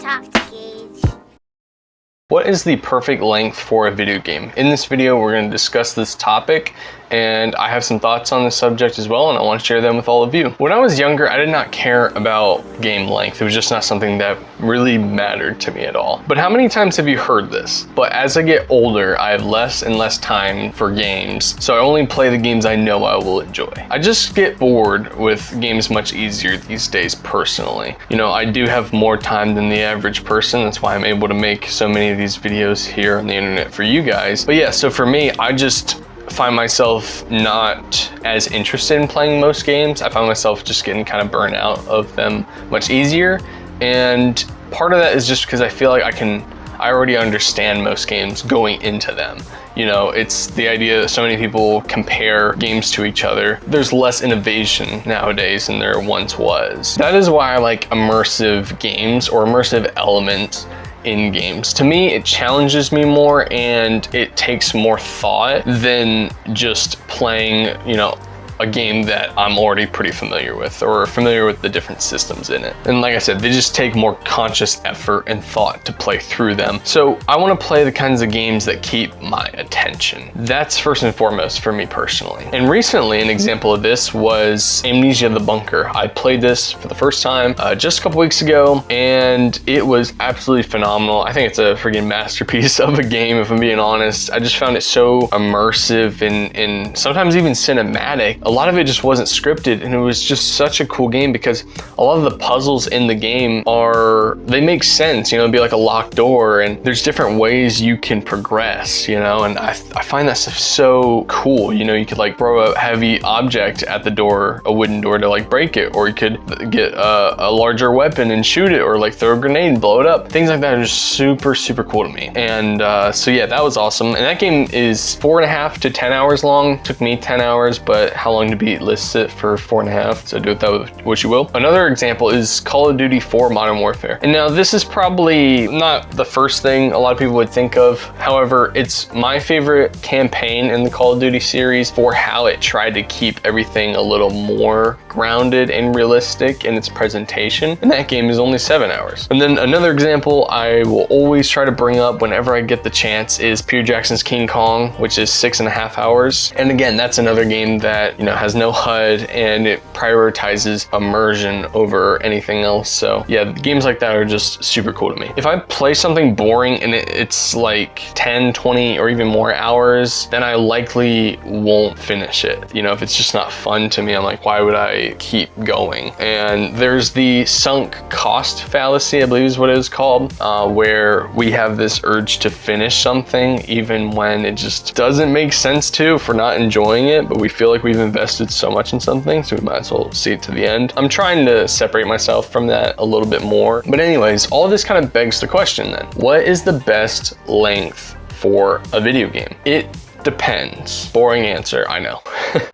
talk to Gage. What is the perfect length for a video game? In this video, we're going to discuss this topic, and I have some thoughts on this subject as well, and I want to share them with all of you. When I was younger, I did not care about game length. It was just not something that really mattered to me at all. But how many times have you heard this? But as I get older, I have less and less time for games, so I only play the games I know I will enjoy. I just get bored with games much easier these days personally. You know, I do have more time than the average person. That's why I'm able to make so many of these videos here on the internet for you guys. But yeah, so for me, I just find myself not as interested in playing most games. I find myself just getting kind of burnt out of them much easier. And part of that is just because I feel like I already understand most games going into them. You know, it's the idea that so many people compare games to each other. There's less innovation nowadays than there once was. That is why I like immersive games or immersive elements in games. To me, it challenges me more and it takes more thought than just playing, you know, a game that I'm already pretty familiar with or familiar with the different systems in it. And like I said, they just take more conscious effort and thought to play through them. So I want to play the kinds of games that keep my attention. That's first and foremost for me personally. And recently, an example of this was Amnesia: The Bunker. I played this for the first time just a couple weeks ago, and it was absolutely phenomenal. I think it's a freaking masterpiece of a game, if I'm being honest. I just found it so immersive and sometimes even cinematic. A lot of it just wasn't scripted, and it was just such a cool game because a lot of the puzzles in the game they make sense. You know, it'd be like a locked door, and there's different ways you can progress, you know, and I find that stuff so cool. You know, you could like throw a heavy object at the door, a wooden door, to like break it, or you could get a larger weapon and shoot it, or like throw a grenade and blow it up. Things like that are just super, super cool to me. And so yeah, that was awesome. And that game is 4.5 to 10 hours long. Took me 10 hours, but how long to beat lists it for 4.5, so do with that with what you will. Another example is Call of Duty 4 Modern Warfare. And now this is probably not the first thing a lot of people would think of. However, it's my favorite campaign in the Call of Duty series for how it tried to keep everything a little more grounded and realistic in its presentation. And that game is only 7 hours. And then another example I will always try to bring up whenever I get the chance is Peter Jackson's King Kong, which is 6.5 hours. And again, that's another game that, you know, has no HUD and it prioritizes immersion over anything else. So yeah, games like that are just super cool to me. If I play something boring and it's like 10, 20, or even more hours, then I likely won't finish it. You know, if it's just not fun to me, I'm like, why would I keep going? And there's the sunk cost fallacy, I believe is what it is called, where we have this urge to finish something even when it just doesn't make sense to if we're not enjoying it, but we feel like we've invested so much in something, so we might as well see it to the end. I'm trying to separate myself from that a little bit more. But anyways, all of this kind of begs the question then, what is the best length for a video game? It depends. Boring answer, I know.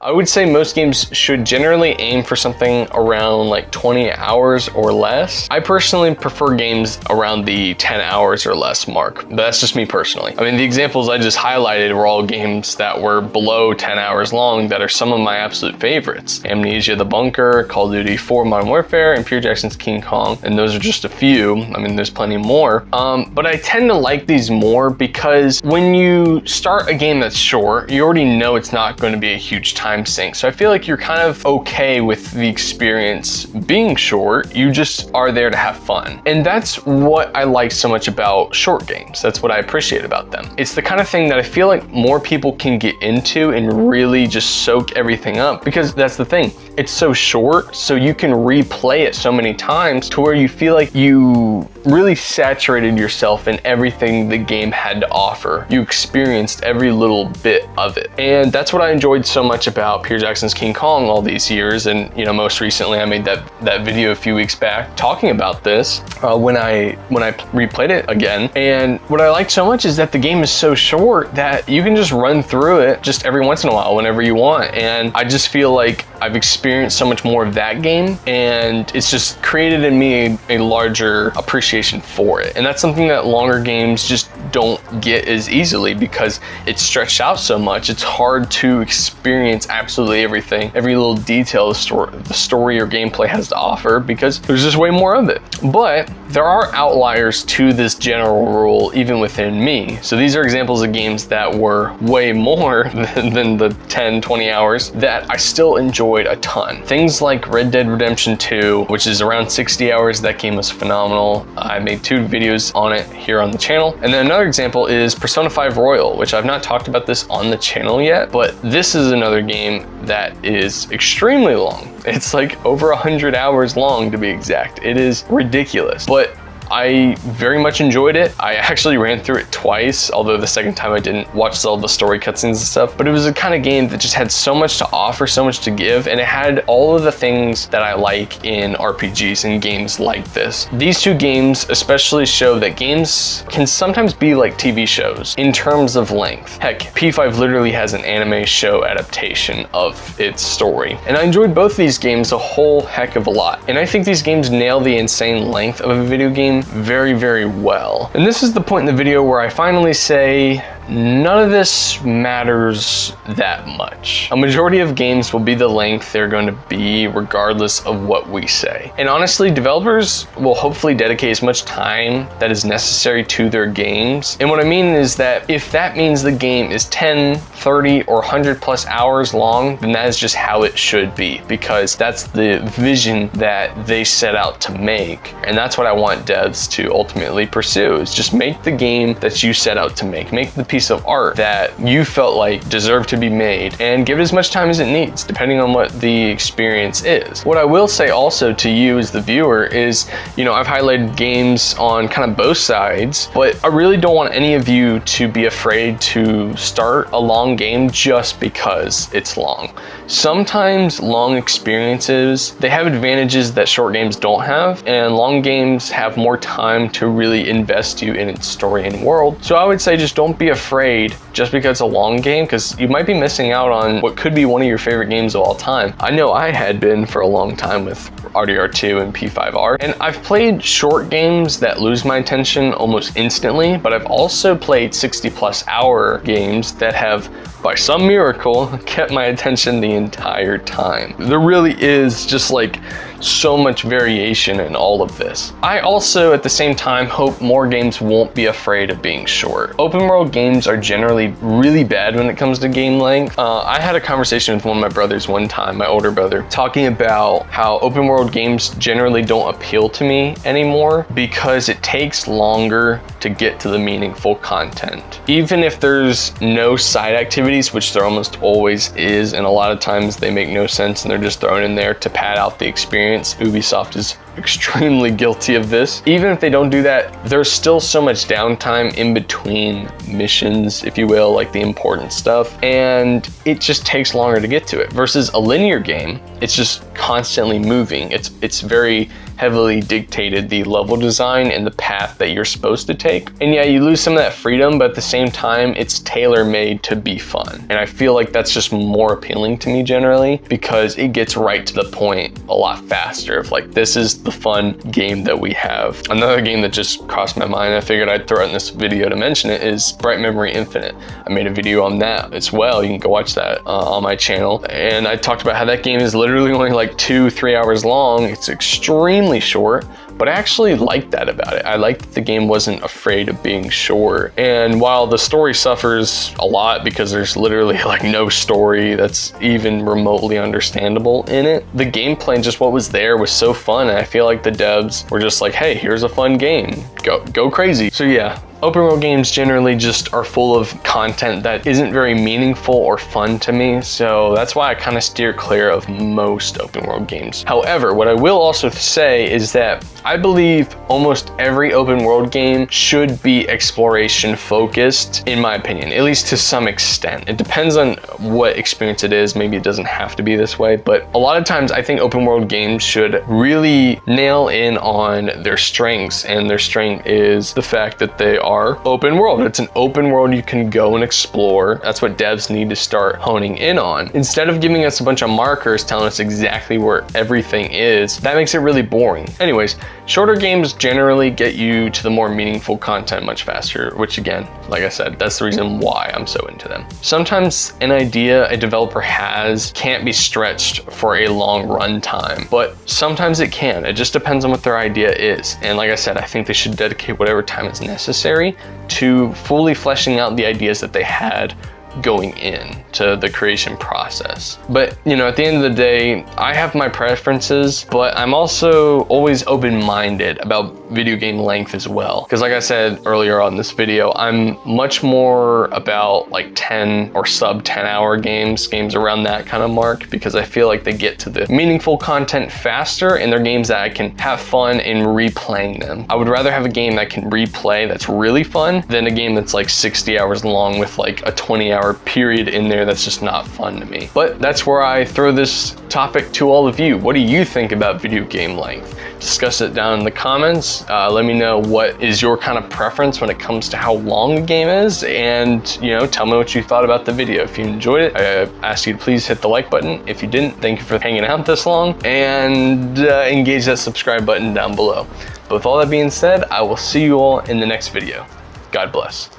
I would say most games should generally aim for something around like 20 hours or less. I personally prefer games around the 10 hours or less mark, but that's just me personally. I mean, the examples I just highlighted were all games that were below 10 hours long that are some of my absolute favorites. Amnesia: The Bunker, Call of Duty 4 Modern Warfare, and Peter Jackson's King Kong, and those are just a few. I mean, there's plenty more. But I tend to like these more because when you start a game that's short, you already know it's not going to be a huge time sink. So I feel like you're kind of okay with the experience being short. You just are there to have fun. And that's what I like so much about short games. That's what I appreciate about them. It's the kind of thing that I feel like more people can get into and really just soak everything up, because that's the thing. It's so short, so you can replay it so many times to where you feel like you really saturated yourself in everything the game had to offer. You experienced every little bit of it. And that's what I enjoyed so much about Peter Jackson's King Kong all these years. And, you know, most recently I made that video a few weeks back talking about this when I replayed it again. And what I liked so much is that the game is so short that you can just run through it just every once in a while whenever you want. And I just feel like I've experienced so much more of that game, and it's just created in me a larger appreciation for it. And that's something that longer games just don't get as easily because it's stretched out so much. It's hard to experience absolutely everything, every little detail the story or gameplay has to offer, because there's just way more of it. But there are outliers to this general rule even within me. So these are examples of games that were way more than the 10, 20 hours that I still enjoyed a ton. Things like Red Dead Redemption 2, which is around 60 hours. That game was phenomenal. I made 2 videos on it here on the channel. And then another example is Persona 5 Royal, which I've not talked about this on the channel yet, but this is another game that is extremely long. It's like over 100 hours long to be exact. It is ridiculous, but I very much enjoyed it. I actually ran through it twice, although the second time I didn't watch all the story cutscenes and stuff, but it was a kind of game that just had so much to offer, so much to give, and it had all of the things that I like in RPGs and games like this. These 2 games especially show that games can sometimes be like TV shows in terms of length. Heck, P5 literally has an anime show adaptation of its story, and I enjoyed both these games a whole heck of a lot. And I think these games nail the insane length of a video game very, very well. And this is the point in the video where I finally say, none of this matters that much. A majority of games will be the length they're going to be regardless of what we say. And honestly, developers will hopefully dedicate as much time that is necessary to their games. And what I mean is that if that means the game is 10, 30, or 100 plus hours long, then that is just how it should be, because that's the vision that they set out to make. And that's what I want devs to ultimately pursue, is just make the game that you set out to make. Make the piece of art that you felt like deserved to be made, and give it as much time as it needs, depending on what the experience is. What I will say also to you as the viewer is, I've highlighted games on kind of both sides, but I really don't want any of you to be afraid to start a long game just because it's long. Sometimes long experiences, they have advantages that short games don't have, and long games have more time to really invest you in its story and world. So I would say just don't be afraid just because it's a long game, because you might be missing out on what could be one of your favorite games of all time. I know I had been for a long time with RDR2 and P5R, and I've played short games that lose my attention almost instantly, but I've also played 60+ hour games that have, by some miracle, kept my attention the entire time. There really is just like so much variation in all of this. I also, at the same time, hope more games won't be afraid of being short. Open world games are generally really bad when it comes to game length. I had a conversation with one of my brothers one time, my older brother, talking about how open world games generally don't appeal to me anymore because it takes longer to get to the meaningful content. Even if there's no side activities, which there almost always is, and a lot of times they make no sense and they're just thrown in there to pad out the experience. Ubisoft is extremely guilty of this. Even if they don't do that, there's still so much downtime in between missions, if you will, like the important stuff, and it just takes longer to get to it. Versus a linear game, it's just constantly moving. It's very heavily dictated, the level design and the path that you're supposed to take. And yeah, you lose some of that freedom, but at the same time, it's tailor-made to be fun. And I feel like that's just more appealing to me generally, because it gets right to the point a lot faster of like, this is the fun game that we have. Another game that just crossed my mind, I figured I'd throw it in this video to mention it, is Bright Memory Infinite. I made a video on that as well. You can go watch that on my channel. And I talked about how that game is literally only like 2-3 hours long. It's extremely short, but I actually liked that about it. I liked that the game wasn't afraid of being short. And while the story suffers a lot because there's literally like no story that's even remotely understandable in it, the gameplay and just what was there was so fun. And I feel like the devs were just like, hey, here's a fun game. Go crazy. So yeah. Open world games generally just are full of content that isn't very meaningful or fun to me, so that's why I kind of steer clear of most open world games. However, what I will also say is that I believe almost every open world game should be exploration focused, in my opinion, at least to some extent. It depends on what experience it is. Maybe it doesn't have to be this way, but a lot of times I think open world games should really nail in on their strengths, and their strength is the fact that they are open world. It's an open world you can go and explore. That's what devs need to start honing in on. Instead of giving us a bunch of markers telling us exactly where everything is, that makes it really boring. Anyways, shorter games generally get you to the more meaningful content much faster, which again, like I said, that's the reason why I'm so into them. Sometimes an idea a developer has can't be stretched for a long run time, but sometimes it can. It just depends on what their idea is. And like I said, I think they should dedicate whatever time is necessary to fully fleshing out the ideas that they had going in to the creation process. But you know, at the end of the day, I have my preferences, but I'm also always open-minded about video game length as well. Because like I said earlier on this video, I'm much more about like 10 or sub 10 hour games around that kind of mark, because I feel like they get to the meaningful content faster and they're games that I can have fun in replaying them. I would rather have a game that I can replay that's really fun than a game that's like 60 hours long with like a 20-hour period in there that's just not fun to me. But that's where I throw this topic to all of you. What do you think about video game length? Discuss it down in the comments. Let me know what is your kind of preference when it comes to how long a game is, and you know, tell me what you thought about the video. If you enjoyed it, I ask you to please hit the like button. If you didn't, thank you for hanging out this long, and engage that subscribe button down below. But with all that being said, I will see you all in the next video. God bless.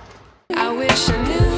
I wish I knew.